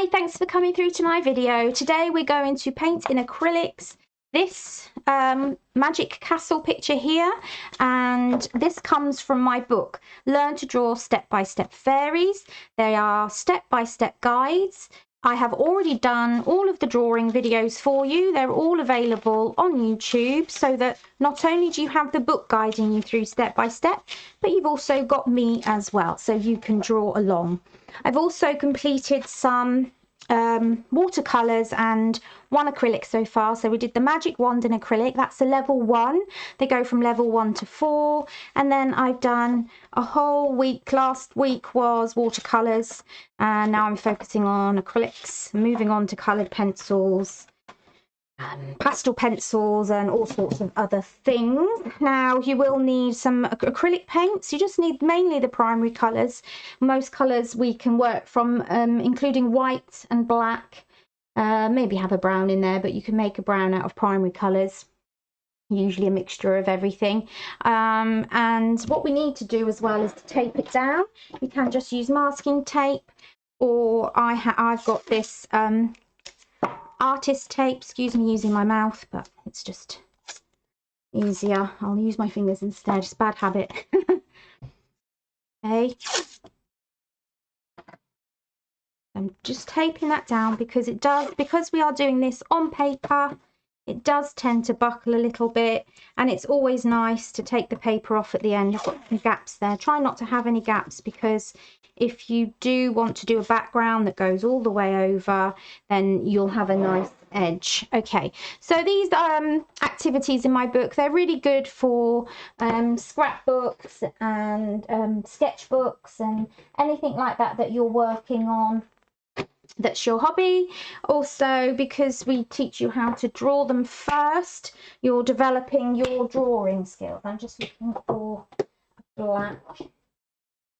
Hi, thanks for coming through to my video. Today we're going to paint in acrylics this magic castle picture here, and this comes from my book Learn to Draw Step-by-Step Fairies. They are step-by-step guides. I have already done all of the drawing videos for you. They're all available on YouTube, so that not only do you have the book guiding you through step by step, but you've also got me as well, so you can draw along. I've also completed some watercolors and one acrylic so far. So we did the magic wand in acrylic. That's a level 1. They go from level 1 to 4. And then I've done a whole week. Last week was watercolors, and now I'm focusing on acrylics, moving on to colored pencils, pastel pencils, and all sorts of other things. Now you will need some acrylic paints. You just need mainly the primary colors. Most colors we can work from, including white and black. Maybe have a brown in there, but you can make a brown out of primary colors, usually a mixture of everything. And what we need to do as well is to tape it down. You can just use masking tape, or I've got this artist tape, excuse me using my mouth, but it's just easier. I'll use my fingers instead. It's a bad habit. Okay, I'm just taping that down because we are doing this on paper, it does tend to buckle a little bit, and it's always nice to take the paper off at the end. You've got some gaps there. Try not to have any gaps, because if you do want to do a background that goes all the way over, then you'll have a nice edge. Okay, so these activities in my book, they're really good for scrapbooks and sketchbooks and anything like that that you're working on that's your hobby. Also, because we teach you how to draw them first, you're developing your drawing skills. I'm just looking for black.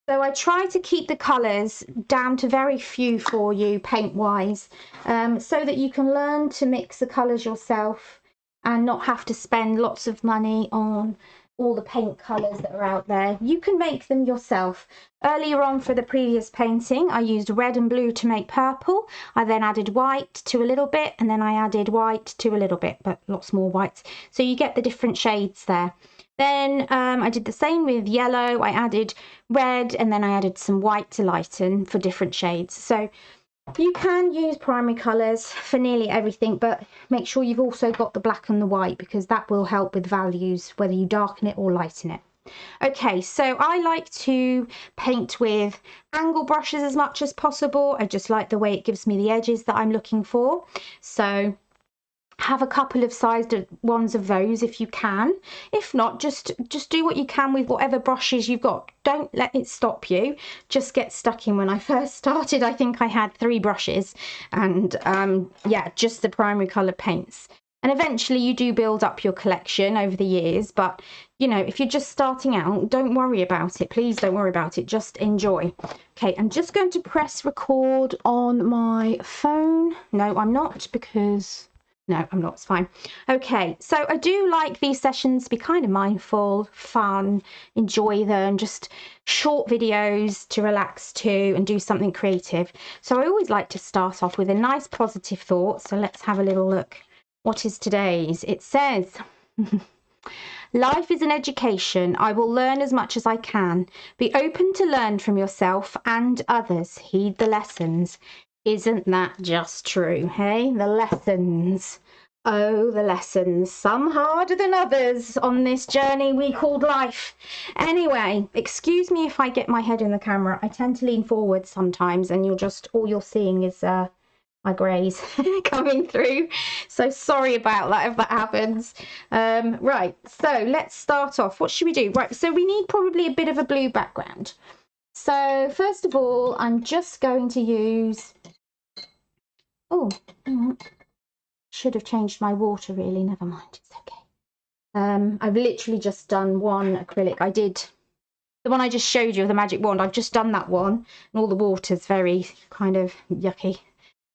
So I try to keep the colours down to very few for you paint wise, so that you can learn to mix the colours yourself and not have to spend lots of money on all the paint colours that are out there. You can make them yourself. Earlier on for the previous painting, I used red and blue to make purple. I then added white to a little bit, and then I added white to a little bit, but lots more whites. So you get the different shades there. Then I did the same with yellow. I added red, and then I added some white to lighten for different shades. So you can use primary colours for nearly everything, but make sure you've also got the black and the white, because that will help with values, whether you darken it or lighten it. Okay, so I like to paint with angle brushes as much as possible. I just like the way it gives me the edges that I'm looking for. So have a couple of sized ones of those if you can. If not, just do what you can with whatever brushes you've got. Don't let it stop you. Just get stuck in. When I first started, I think I had 3 brushes, and yeah, just the primary colour paints. And eventually you do build up your collection over the years, but you know, if you're just starting out, don't worry about it. Please don't worry about it. Just enjoy. Okay, I'm just going to press record on my phone. No, I'm not, because no, I'm not. It's fine. Okay, so I do like these sessions to be kind of mindful, fun, enjoy them, just short videos to relax to and do something creative. So I always like to start off with a nice positive thought. So let's have a little look. What is today's? It says, life is an education. I will learn as much as I can. Be open to learn from yourself and others. Heed the lessons. Isn't that just true, hey? The lessons. Oh, the lessons. Some harder than others on this journey we called life. Anyway, excuse me if I get my head in the camera. I tend to lean forward sometimes, and all you're seeing is my greys coming through. So sorry about that if that happens. Right, so let's start off. What should we do? Right, so we need probably a bit of a blue background. So first of all, I'm just going to use... Oh, should have changed my water really. Never mind, it's okay. I've literally just done one acrylic. I did the one I just showed you of the magic wand. I've just done that one, and all the water's very kind of yucky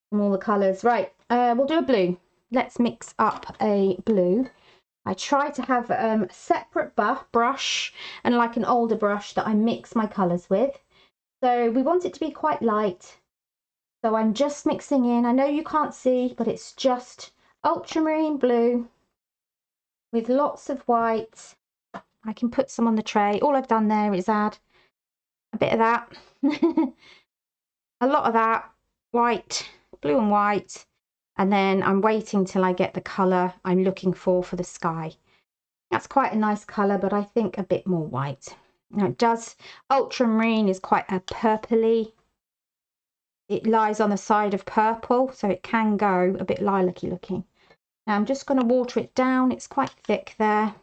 from all the colours. Right, we'll do a blue. Let's mix up a blue. I try to have a separate brush and like an older brush that I mix my colours with. So we want it to be quite light. So I'm just mixing in, I know you can't see, but it's just ultramarine blue with lots of white. I can put some on the tray. All I've done there is add a bit of that, a lot of that, white, blue and white, and then I'm waiting till I get the colour I'm looking for the sky. That's quite a nice colour, but I think a bit more white. Now it does, ultramarine is quite a purpley, it lies on the side of purple, so it can go a bit lilac-y looking. Now I'm just going to water it down, it's quite thick there.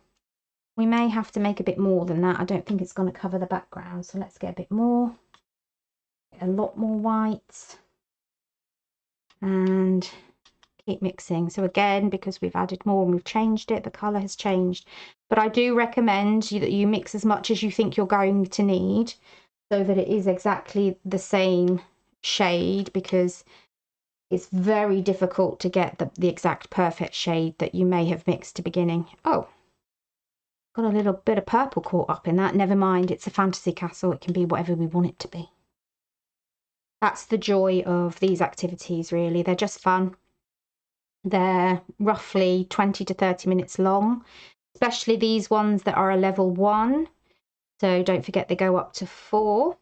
We may have to make a bit more than that. I don't think it's going to cover the background, so let's get a bit more. A lot more white. And keep mixing. So again, because we've added more and we've changed it, the colour has changed. But I do recommend that you mix as much as you think you're going to need so that it is exactly the same shade, because it's very difficult to get the exact perfect shade that you may have mixed to beginning. Oh, got a little bit of purple caught up in that. Never mind, it's a fantasy castle. It can be whatever we want it to be. That's the joy of these activities, really. They're just fun. They're roughly 20 to 30 minutes long, especially these ones that are a level 1. So don't forget they go up to 4.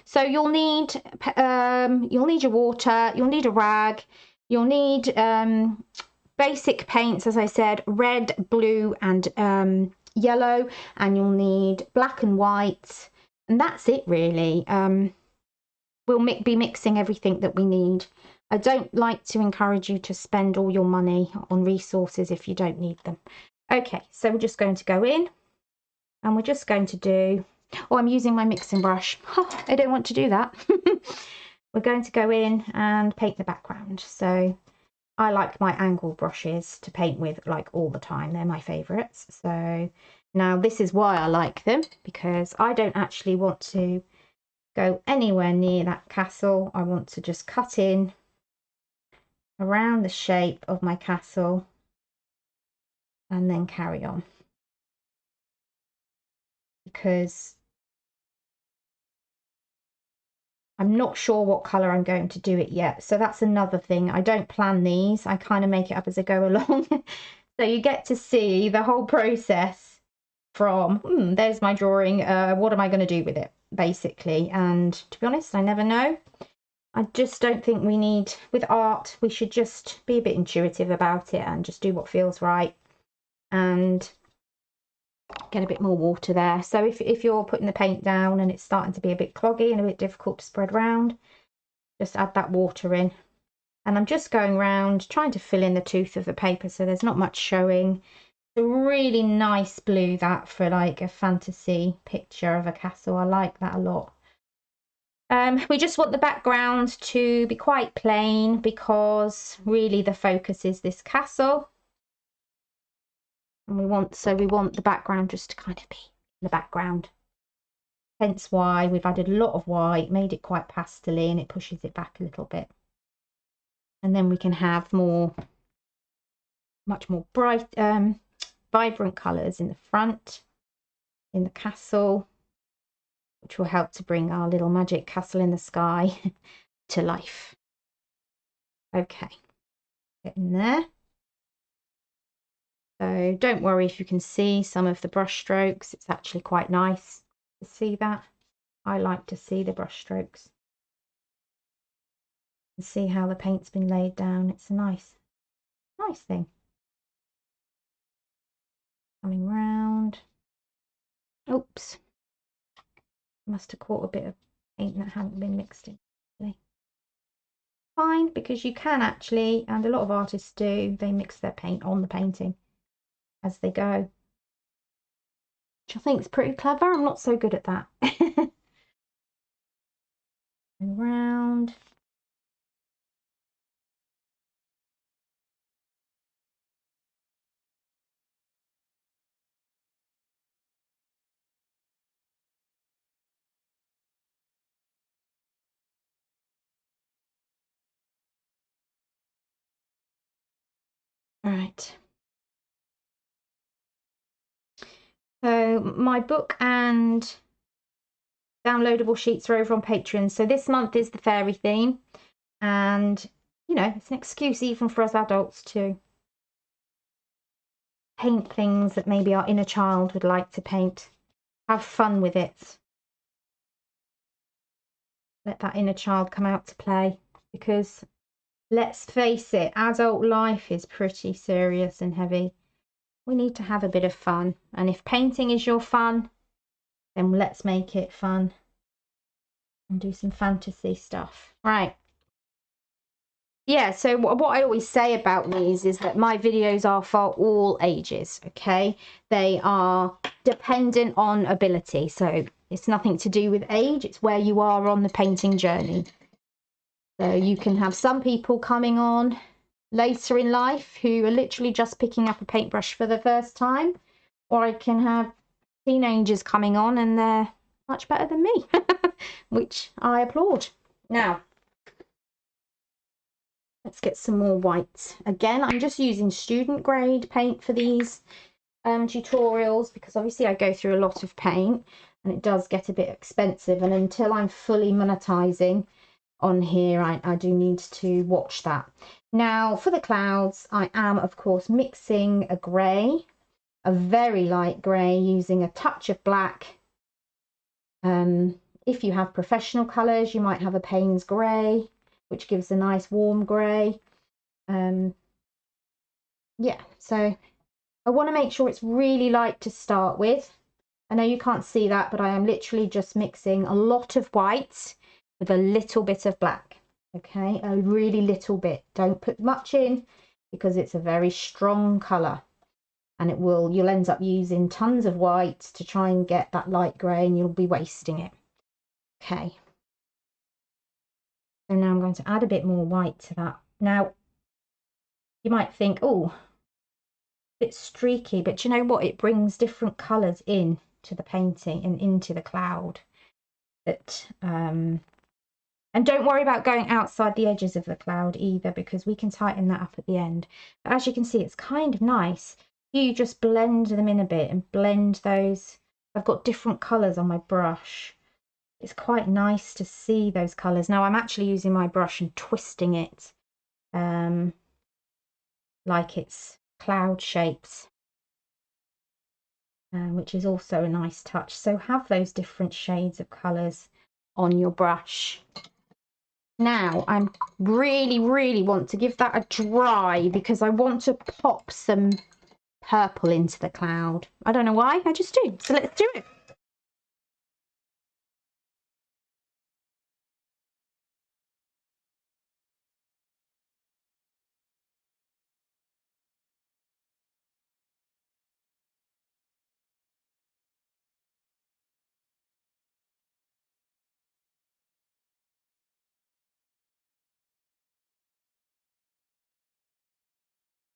So you'll need your water, you'll need a rag, you'll need basic paints, as I said, red, blue and yellow, and you'll need black and white, and that's it really. We'll be mixing everything that we need. I don't like to encourage you to spend all your money on resources if you don't need them. Okay, so we're just going to go in and we're just going to do, oh, I'm using my mixing brush. I don't want to do that. We're going to go in and paint the background. So I like my angle brushes to paint with like all the time. They're my favourites. So now this is why I like them, because I don't actually want to go anywhere near that castle. I want to just cut in around the shape of my castle and then carry on, because I'm not sure what colour I'm going to do it yet. So that's another thing. I don't plan these. I kind of make it up as I go along. So you get to see the whole process from, there's my drawing. What am I going to do with it, basically? And to be honest, I never know. I just don't think we need, with art, we should just be a bit intuitive about it and just do what feels right. And get a bit more water there. So if you're putting the paint down and it's starting to be a bit cloggy and a bit difficult to spread around, just add that water in. And I'm just going around trying to fill in the tooth of the paper so there's not much showing. It's a really nice blue, that, for like a fantasy picture of a castle. I like that a lot. We just want the background to be quite plain because really the focus is this castle. And we want the background just to kind of be in the background. Hence why we've added a lot of white, made it quite pastel-y, and it pushes it back a little bit. And then we can have much more bright, vibrant colours in the front, in the castle, which will help to bring our little magic castle in the sky to life. Okay, get in there. So don't worry if you can see some of the brush strokes. It's actually quite nice to see that. I like to see the brush strokes and see how the paint's been laid down. It's a nice thing. Coming round. Oops. Must have caught a bit of paint that hadn't been mixed in. Fine, because you can actually, and a lot of artists do, they mix their paint on the painting as they go, which I think is pretty clever. I'm not so good at that. Around. Right. So my book and downloadable sheets are over on Patreon. So this month is the fairy theme, and you know, it's an excuse even for us adults to paint things that maybe our inner child would like to paint. Have fun with it. Let that inner child come out to play, because let's face it, adult life is pretty serious and heavy. We need to have a bit of fun, and if painting is your fun, then let's make it fun and do some fantasy stuff. Right. Yeah, so what I always say about these is that my videos are for all ages, okay? They are dependent on ability, so it's nothing to do with age, it's where you are on the painting journey. So you can have some people coming on later in life who are literally just picking up a paintbrush for the first time, or I can have teenagers coming on and they're much better than me, which I applaud. Now, let's get some more white. Again, I'm just using student grade paint for these tutorials, because obviously I go through a lot of paint and it does get a bit expensive, and until I'm fully monetizing on here, I do need to watch that. Now for the clouds, I am of course mixing a grey, a very light grey, using a touch of black. If you have professional colours, you might have a Payne's grey, which gives a nice warm grey. Yeah, so I want to make sure it's really light to start with. I know you can't see that, but I am literally just mixing a lot of white with a little bit of black. Okay, a really little bit. Don't put much in, because it's a very strong colour, and you'll end up using tons of white to try and get that light grey, and you'll be wasting it. Okay, so now I'm going to add a bit more white to that. Now you might think, oh, a bit streaky, but you know what, it brings different colours in to the painting and into the cloud. That and don't worry about going outside the edges of the cloud either, because we can tighten that up at the end. But as you can see, it's kind of nice. You just blend them in a bit and blend those. I've got different colours on my brush. It's quite nice to see those colours. Now I'm actually using my brush and twisting it like it's cloud shapes, which is also a nice touch. So have those different shades of colours on your brush. Now I'm really want to give that a dry, because I want to pop some purple into the cloud. I don't know why, I just do. So let's do it.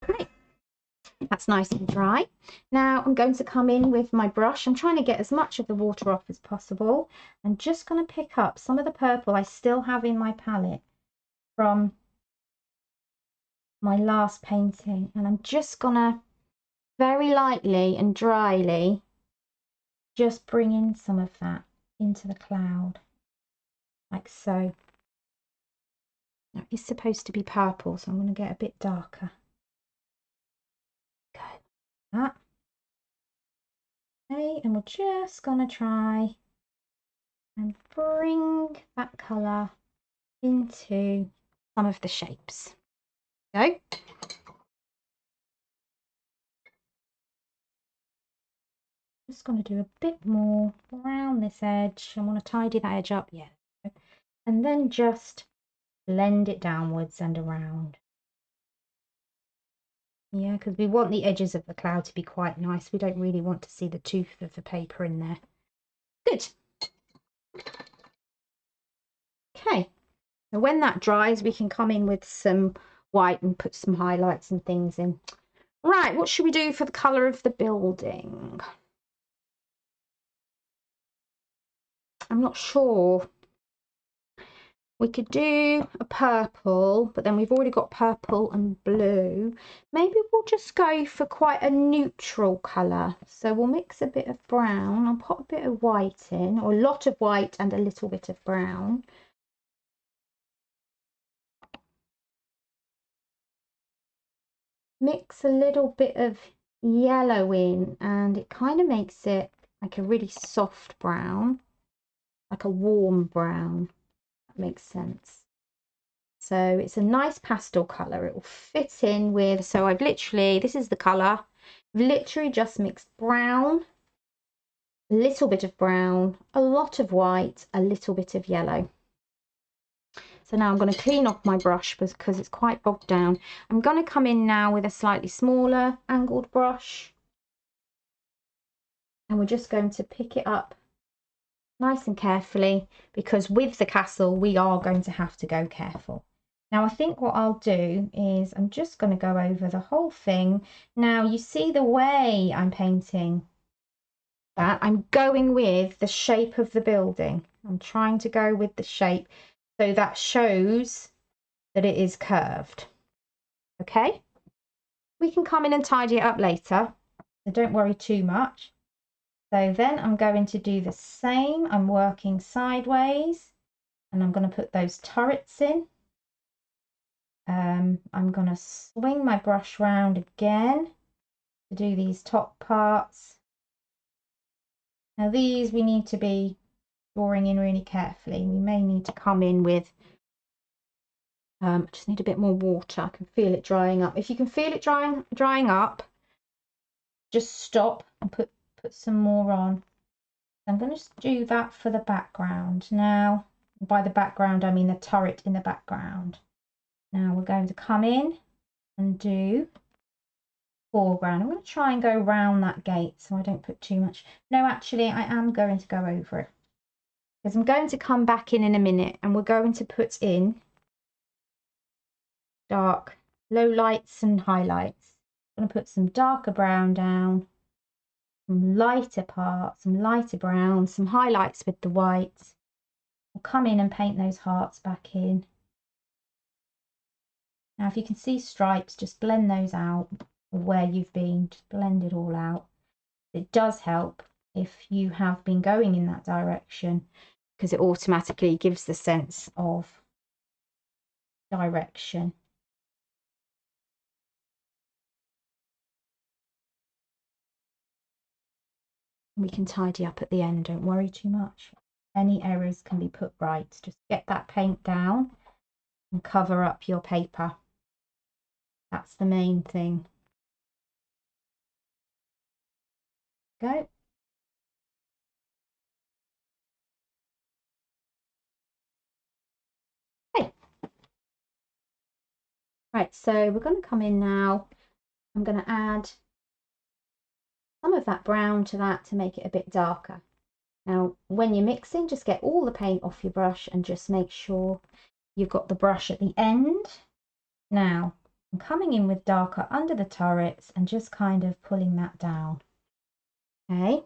Right. That's nice and dry. Now I'm going to come in with my brush. I'm trying to get as much of the water off as possible. I'm just going to pick up some of the purple I still have in my palette from my last painting, and I'm just going to very lightly and dryly just bring in some of that into the cloud, like so. Now it's supposed to be purple, so I'm going to get a bit darker. Good. That. Okay, and we're just going to try and bring that colour into some of the shapes. Go. Just going to do a bit more around this edge. I want to tidy that edge up, yeah. And then just blend it downwards and around. Yeah, because we want the edges of the cloud to be quite nice. We don't really want to see the tooth of the paper in there. Good. Okay, so when that dries, we can come in with some white and put some highlights and things in. Right, what should we do for the colour of the building? I'm not sure. We could do a purple, but then we've already got purple and blue. Maybe we'll just go for quite a neutral colour. So we'll mix a bit of brown. I'll put a bit of white in, or a lot of white and a little bit of brown. Mix a little bit of yellow in, and it kind of makes it like a really soft brown, like a warm brown. That makes sense. So it's a nice pastel colour. It will fit in with, so I've literally, this is the colour, I've literally just mixed brown, a little bit of brown, a lot of white, a little bit of yellow. So now I'm going to clean off my brush because it's quite bogged down. I'm going to come in now with a slightly smaller angled brush. And we're just going to pick it up nice and carefully, because with the castle we are going to have to go careful. Now I think what I'll do is I'm just going to go over the whole thing. Now you see the way I'm painting that, I'm going with the shape of the building. I'm trying to go with the shape so that shows that it is curved. Okay, we can come in and tidy it up later, so don't worry too much. So then I'm going to do the same. I'm working sideways and I'm going to put those turrets in. I'm going to swing my brush round again to do these top parts. Now these we need to be drawing in really carefully. We may need to come in with, I just need a bit more water. I can feel it drying up. If you can feel it drying up, just stop and put some more on. I'm going to do that for the background. Now, by the background, I mean the turret in the background. Now we're going to come in and do foreground. I'm going to try and go round that gate so I don't put too much. No, actually, I am going to go over it, because I'm going to come back in a minute and we're going to put in dark, low lights and highlights. I'm going to put some darker brown down, some lighter parts, some lighter brown, some highlights with the whites. I'll come in and paint those hearts back in. Now if you can see stripes, just blend those out, or where you've been, just blend it all out. It does help if you have been going in that direction, because it automatically gives the sense of direction. We can tidy up at the end, don't worry too much. Any errors can be put right. Just get that paint down and cover up your paper. That's the main thing. Go. Okay. Right, so we're going to come in now. I'm going to add some of that brown to that to make it a bit darker. Now, when you're mixing, just get all the paint off your brush and just make sure you've got the brush at the end. Now, I'm coming in with darker under the turrets and just kind of pulling that down. Okay.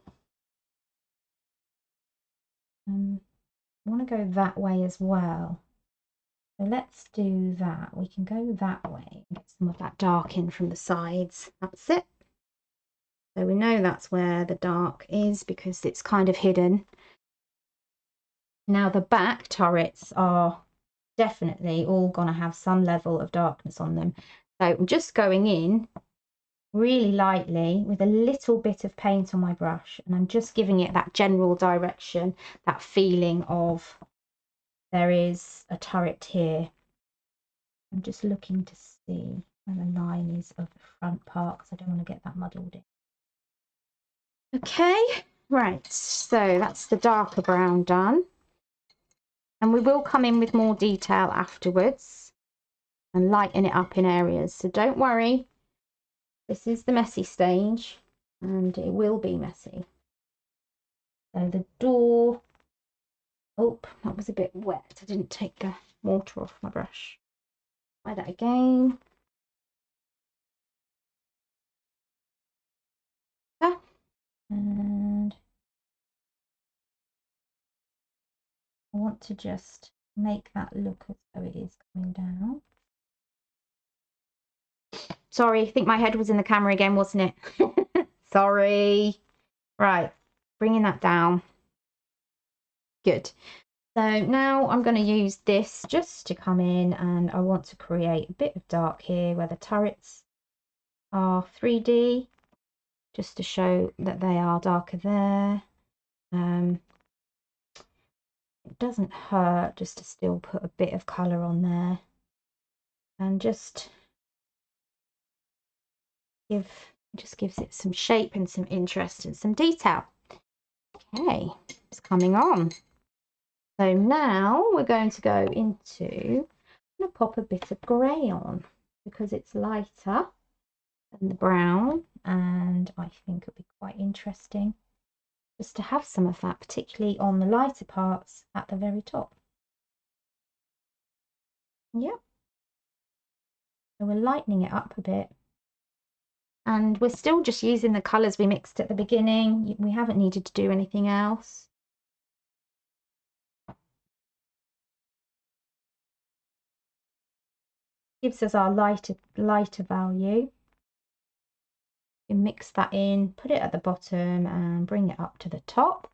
I want to go that way as well. So let's do that. We can go that way and get some of that dark in from the sides. That's it. So we know that's where the dark is because it's kind of hidden. Now the back turrets are definitely all going to have some level of darkness on them. So I'm just going in really lightly with a little bit of paint on my brush, and I'm just giving it that general direction, that feeling of there is a turret here. I'm just looking to see where the line is of the front part because I don't want to get that muddled in. Okay, right, so that's the darker brown done. And we will come in with more detail afterwards and lighten it up in areas. So don't worry, this is the messy stage and it will be messy. So the door, oh, that was a bit wet. I didn't take the water off my brush. Try that again. And I want to just make that look as though it is coming down. Sorry, I think my head was in the camera again, wasn't it? Sorry. Right, bringing that down. Good. So now I'm going to use this just to come in, and I want to create a bit of dark here where the turrets are 3D, just to show that they are darker there. It doesn't hurt just to still put a bit of colour on there, and just gives it some shape and some interest and some detail. Okay, it's coming on. So now we're going to go into, I'm going to pop a bit of grey on because it's lighter than the brown, and I think it'll be quite interesting just to have some of that, particularly on the lighter parts at the very top. Yep. So we're lightening it up a bit. And we're still just using the colours we mixed at the beginning. We haven't needed to do anything else. Gives us our lighter value. You mix that in, put it at the bottom and bring it up to the top.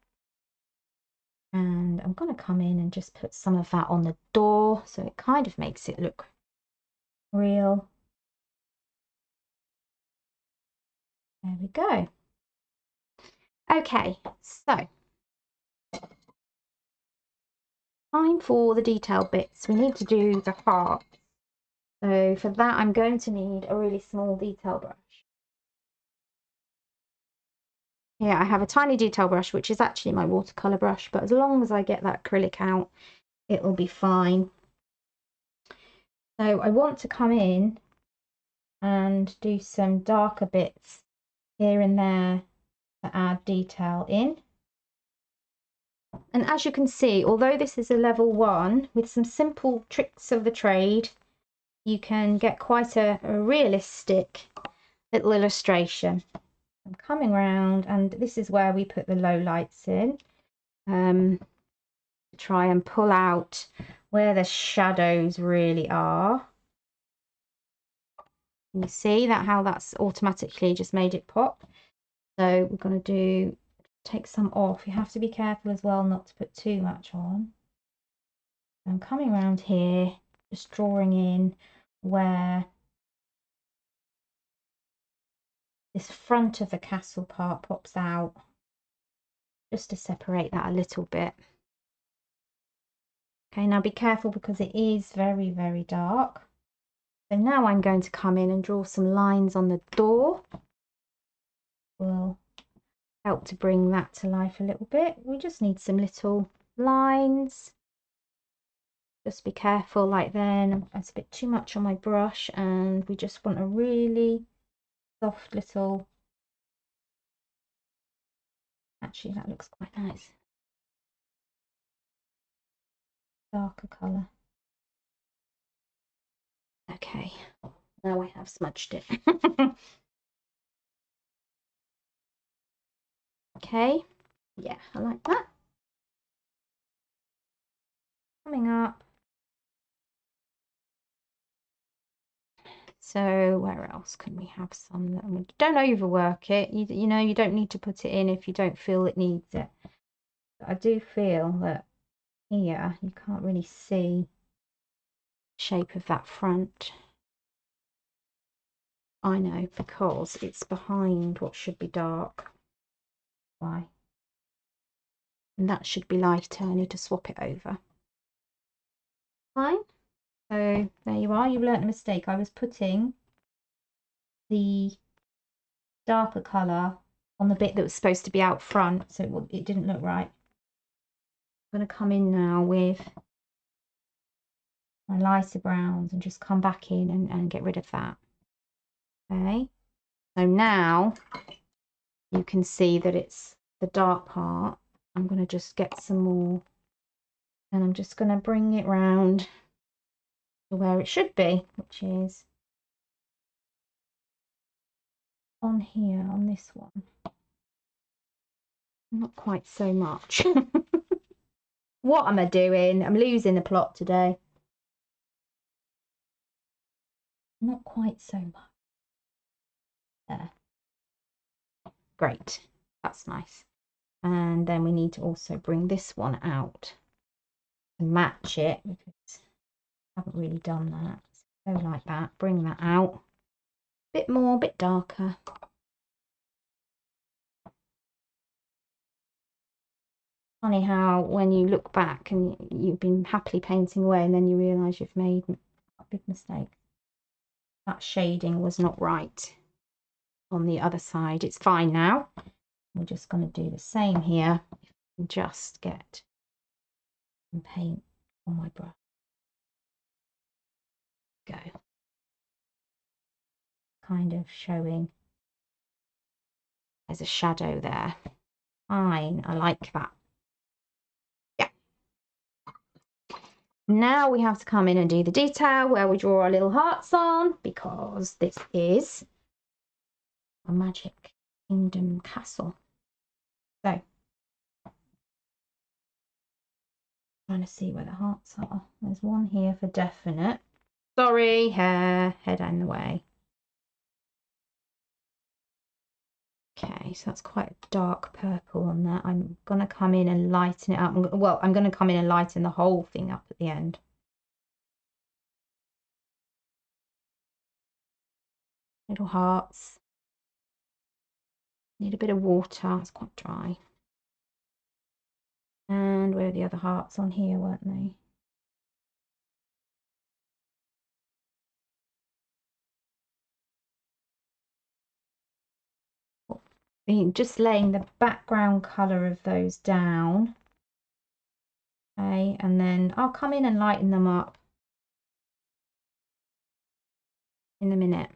And I'm going to come in and just put some of that on the door, so it kind of makes it look real. There we go. Okay, so time for the detail bits. We need to do the heart. So for that, I'm going to need a really small detail brush. Here I have a tiny detail brush, which is actually my watercolour brush, but as long as I get that acrylic out, it will be fine. So I want to come in and do some darker bits here and there to add detail in. And as you can see, although this is a level 1, with some simple tricks of the trade, you can get quite a realistic little illustration. I'm coming around, and this is where we put the low lights in, to try and pull out where the shadows really are. You see that how that's automatically just made it pop. So we're going to take some off. You have to be careful as well not to put too much on. I'm coming around here, just drawing in where this front of the castle part pops out, just to separate that a little bit. Okay, now be careful because it is very, very dark. So now I'm going to come in and draw some lines on the door. Will help to bring that to life a little bit. We just need some little lines. Just be careful, like then it's a bit too much on my brush, and we just want a really soft little, actually that looks quite nice, darker colour. Okay, now I have smudged it. Okay, yeah, I like that. Coming up. So where else can we have some that don't overwork it? You know, you don't need to put it in if you don't feel it needs it. But I do feel that here you can't really see the shape of that front. I know, because it's behind what should be dark. Why? And that should be lighter. I need to swap it over. Fine. So there you are. You've learnt a mistake. I was putting the darker colour on the bit that was supposed to be out front, so it didn't look right. I'm going to come in now with my lighter browns and just come back in and get rid of that. Okay, so now you can see that it's the dark part. I'm going to just get some more, and I'm just going to bring it round to where it should be, which is on here, on this one. Not quite so much. What am I doing? I'm losing the plot today. Not quite so much. There. Great. That's nice. And then we need to also bring this one out to match it because I haven't really done that. So go like that. Bring that out. Bit more, bit darker. Funny how when you look back and you've been happily painting away and then you realise you've made a big mistake. That shading was not right on the other side. It's fine now. We're just going to do the same here and just get some paint on my brush. Go. Kind of showing there's a shadow there. Fine, I like that. Yeah. Now we have to come in and do the detail where we draw our little hearts on, because this is a Magic Kingdom castle. So, trying to see where the hearts are. There's one here for definite. Sorry, hair, head in the way. Okay, so that's quite a dark purple on that. I'm going to come in and lighten it up. Well, I'm going to come in and lighten the whole thing up at the end. Little hearts. Need a bit of water. It's quite dry. And where are the other hearts on here, weren't they? Just laying the background colour of those down. Okay, and then I'll come in and lighten them up in a minute.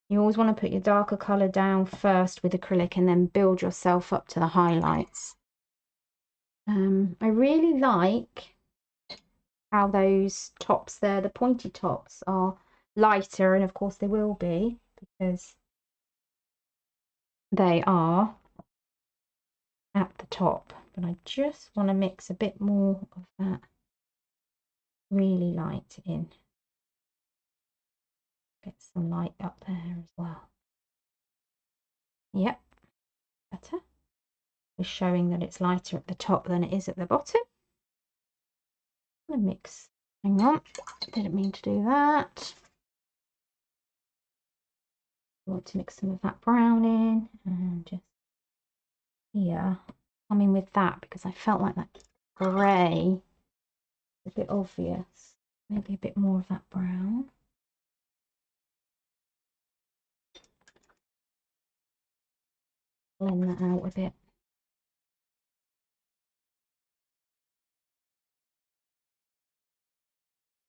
You always want to put your darker colour down first with acrylic and then build yourself up to the highlights. I really like how those tops there, the pointy tops, are lighter, and of course they will be because they are at the top, but I just want to mix a bit more of that really light in. Get some light up there as well. Yep, better. We're showing that it's lighter at the top than it is at the bottom. I'm gonna mix. Hang on, didn't mean to do that. I want to mix some of that brown in and just here. I'm in with that because I felt like that grey is a bit obvious. Maybe a bit more of that brown. Blend that out a bit.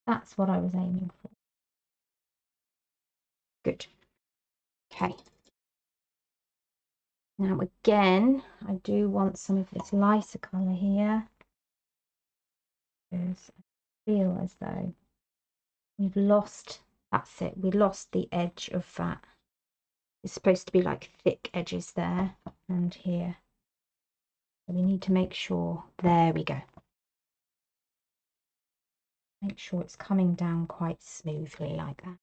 That's what I was aiming for. Good. Okay. Now again, I do want some of this lighter colour here because I feel as though we've lost, that's it, we lost the edge of that. It's supposed to be like thick edges there and here. So we need to make sure, there we go. Make sure it's coming down quite smoothly like that.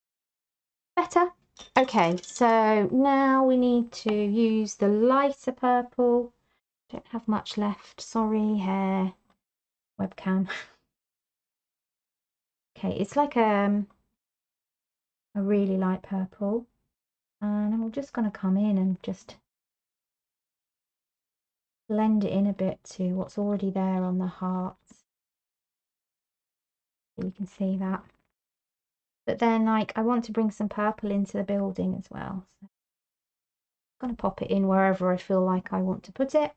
Better. Okay, so now we need to use the lighter purple. Don't have much left, sorry, hair, webcam. Okay, it's like a really light purple, and I'm just going to come in and just blend it in a bit to what's already there on the hearts. You can see that. But then, like, I want to bring some purple into the building as well. So I'm going to pop it in wherever I feel like I want to put it.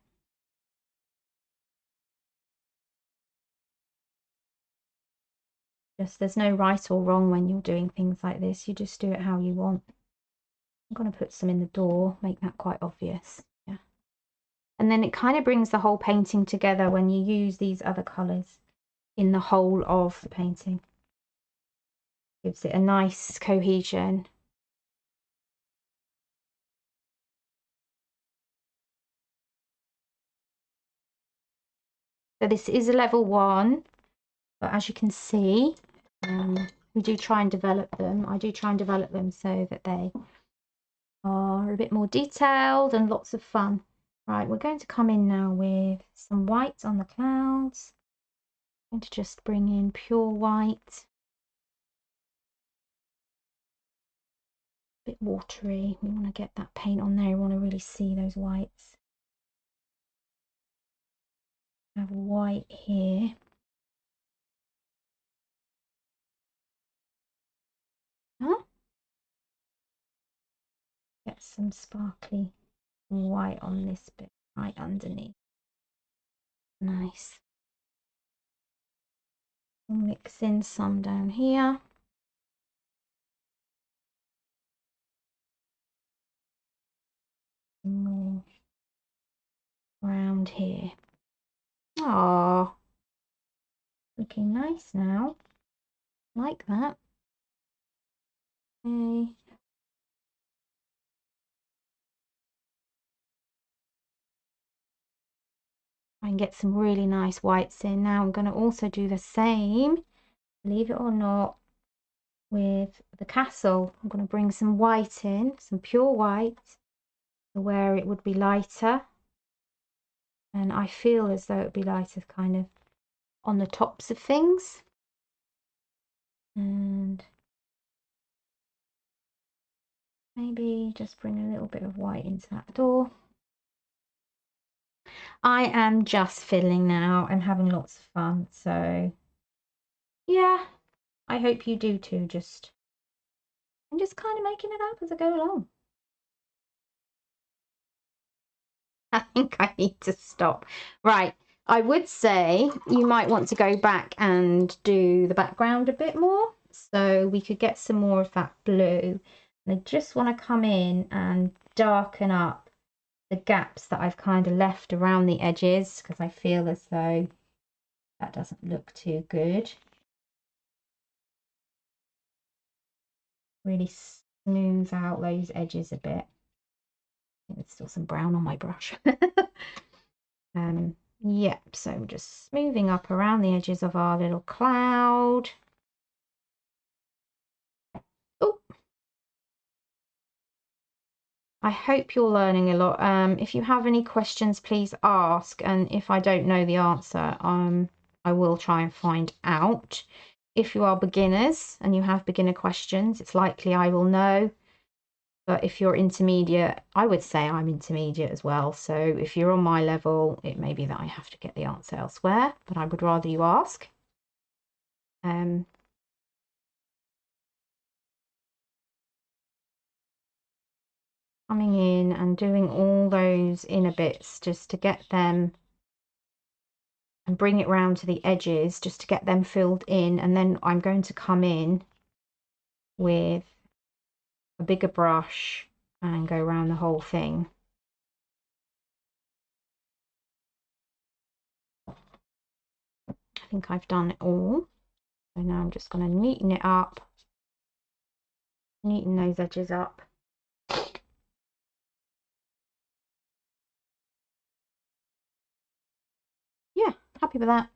Just, there's no right or wrong when you're doing things like this. You just do it how you want. I'm going to put some in the door, make that quite obvious. Yeah. And then it kind of brings the whole painting together when you use these other colours in the whole of the painting. Gives it a nice cohesion. So this is a level 1, but as you can see, we do try and develop them. I do try and develop them so that they are a bit more detailed and lots of fun. Right, we're going to come in now with some white on the clouds. I'm going to just bring in pure white. A bit watery. We want to get that paint on there. We want to really see those whites. I have white here. Huh? Get some sparkly white on this bit right underneath. Nice. We'll mix in some down here. More around here. Ah, looking nice now. Like that. Okay. I can get some really nice whites in. Now I'm going to also do the same, believe it or not, with the castle. I'm going to bring some white in, some pure white, where it would be lighter. And I feel as though it would be lighter kind of on the tops of things. And maybe just bring a little bit of white into that door. I am just fiddling now and having lots of fun. So yeah, I hope you do too. I'm just kind of making it up as I go along. I think I need to stop. Right, I would say you might want to go back and do the background a bit more, so we could get some more of that blue. And I just want to come in and darken up the gaps that I've kind of left around the edges, because I feel as though that doesn't look too good. Really smooth out those edges a bit. There's still some brown on my brush. Yep, so I'm just smoothing up around the edges of our little cloud. Oh, I hope you're learning a lot. If you have any questions, please ask, and if I don't know the answer, I will try and find out. If you are beginners and you have beginner questions, it's likely I will know. But if you're intermediate, I would say I'm intermediate as well. So if you're on my level, it may be that I have to get the answer elsewhere, but I would rather you ask. Coming in and doing all those inner bits just to get them and bring it round to the edges just to get them filled in. And then I'm going to come in with a bigger brush and go around the whole thing. I think I've done it all. So now I'm just going to neaten it up, neaten those edges up. Yeah, happy with that.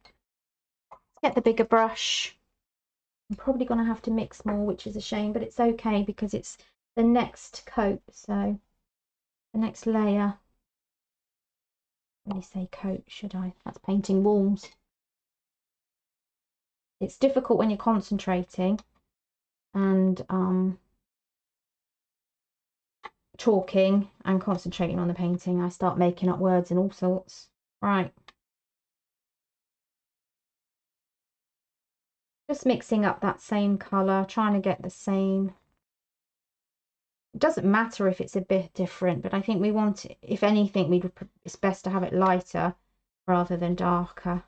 Let's get the bigger brush. I'm probably going to have to mix more, which is a shame, but it's okay because it's the next coat, so the next layer. Really say coat, should I? That's painting walls. It's difficult when you're concentrating and talking and concentrating on the painting. I start making up words and all sorts. Right. Just mixing up that same colour, trying to get the same. It doesn't matter if it's a bit different, but I think we want, if anything, it's best to have it lighter rather than darker.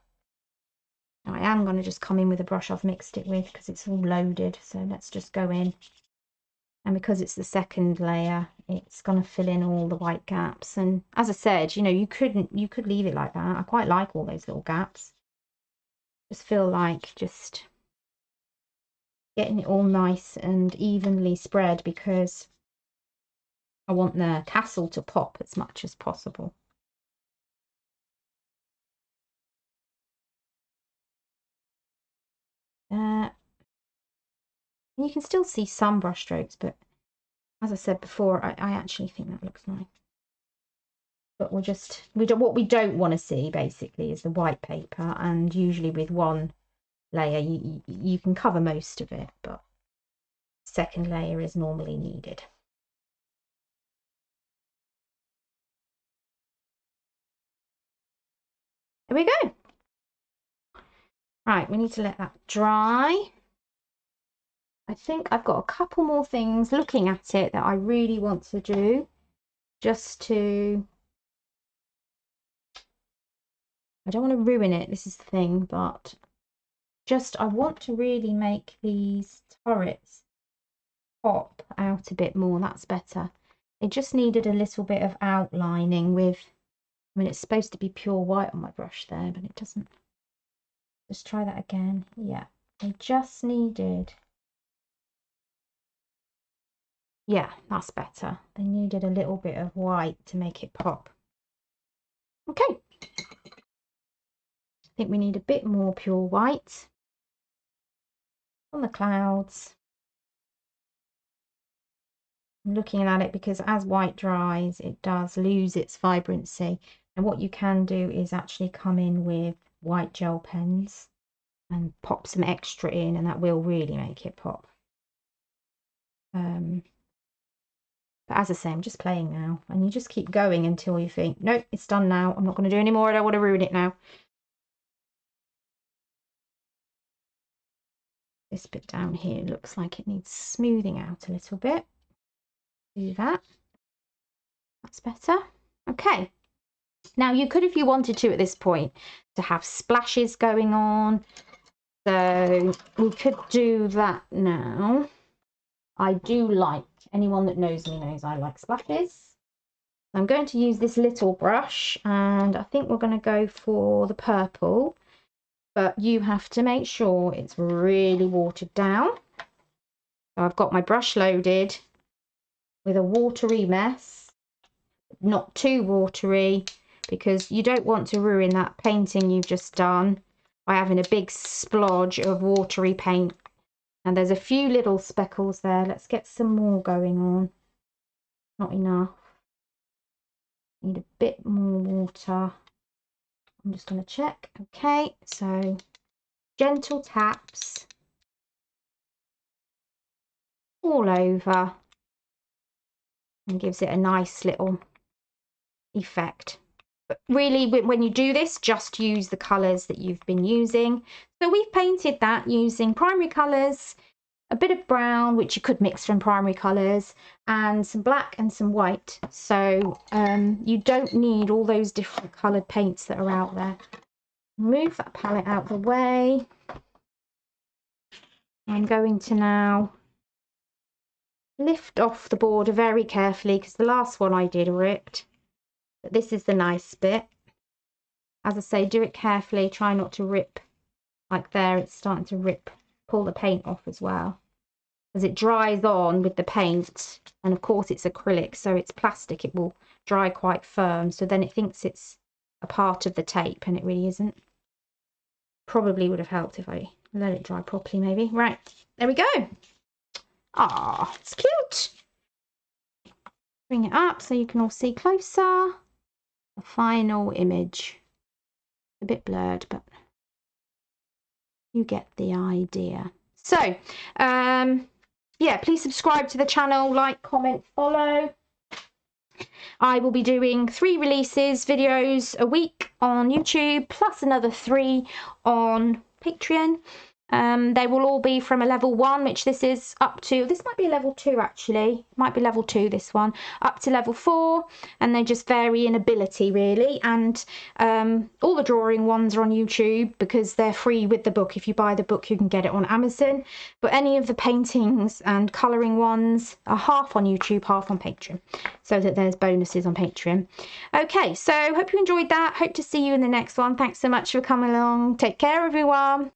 Now, I am going to just come in with a brush I've mixed it with because it's all loaded. So let's just go in. And because it's the second layer, it's going to fill in all the white gaps. And as I said, you know, you could leave it like that. I quite like all those little gaps. Just feel like just getting it all nice and evenly spread because I want the castle to pop as much as possible. there. And you can still see some brush strokes, but as I said before, I actually think that looks nice. But what we don't want to see basically is the white paper, and usually with one layer you can cover most of it, but second layer is normally needed. There we go. Right, we need to let that dry. I think I've got a couple more things looking at it that I really want to do, just to, I don't want to ruin it, this is the thing, but just I want to really make these turrets pop out a bit more. That's better. It just needed a little bit of outlining with, I mean, it's supposed to be pure white on my brush there, but it doesn't. Just try that again. Yeah, I just needed, yeah, that's better. They needed a little bit of white to make it pop. Okay, I think we need a bit more pure white on the clouds. I'm looking at it because as white dries, it does lose its vibrancy. And what you can do is actually come in with white gel pens and pop some extra in, and that will really make it pop. But as I say, I'm just playing now, and you just keep going until you think, nope, it's done now. I'm not going to do any more. I don't want to ruin it now. This bit down here looks like it needs smoothing out a little bit. Do that. That's better. Okay. Now you could, if you wanted to at this point, to have splashes going on. So we could do that now. I do like, anyone that knows me knows I like splashes. I'm going to use this little brush, and I think we're going to go for the purple, but you have to make sure it's really watered down. So I've got my brush loaded with a watery mess, not too watery, because you don't want to ruin that painting you've just done by having a big splodge of watery paint. And there's a few little speckles there. Let's get some more going on. Not enough. Need a bit more water. I'm just going to check. Okay, so gentle taps all over, and gives it a nice little effect. But really, when you do this, just use the colours that you've been using. So we've painted that using primary colours, a bit of brown, which you could mix from primary colours, and some black and some white. So you don't need all those different coloured paints that are out there. Move that palette out of the way. I'm going to now lift off the border very carefully, because the last one I did ripped. But this is the nice bit. As I say, do it carefully. Try not to rip like there. It's starting to rip, pull the paint off as well. As it dries on with the paint, and of course it's acrylic, so it's plastic, it will dry quite firm. So then it thinks it's a part of the tape, and it really isn't. Probably would have helped if I let it dry properly, maybe. Right, there we go. Ah, it's cute. Bring it up so you can all see closer. The final image. A bit blurred, but you get the idea. So, yeah, please subscribe to the channel, like, comment, follow. I will be doing 3 releases, videos a week on YouTube, plus another 3 on Patreon. They will all be from a level 1, which this is, up to, this might be a level 2 actually, might be level 2 this one, up to level 4, and they just vary in ability really. And all the drawing ones are on YouTube because they're free with the book. If you buy the book, you can get it on Amazon, but any of the paintings and colouring ones are half on YouTube, half on Patreon, so that there's bonuses on Patreon. Okay, so hope you enjoyed that. Hope to see you in the next one. Thanks so much for coming along. Take care, everyone.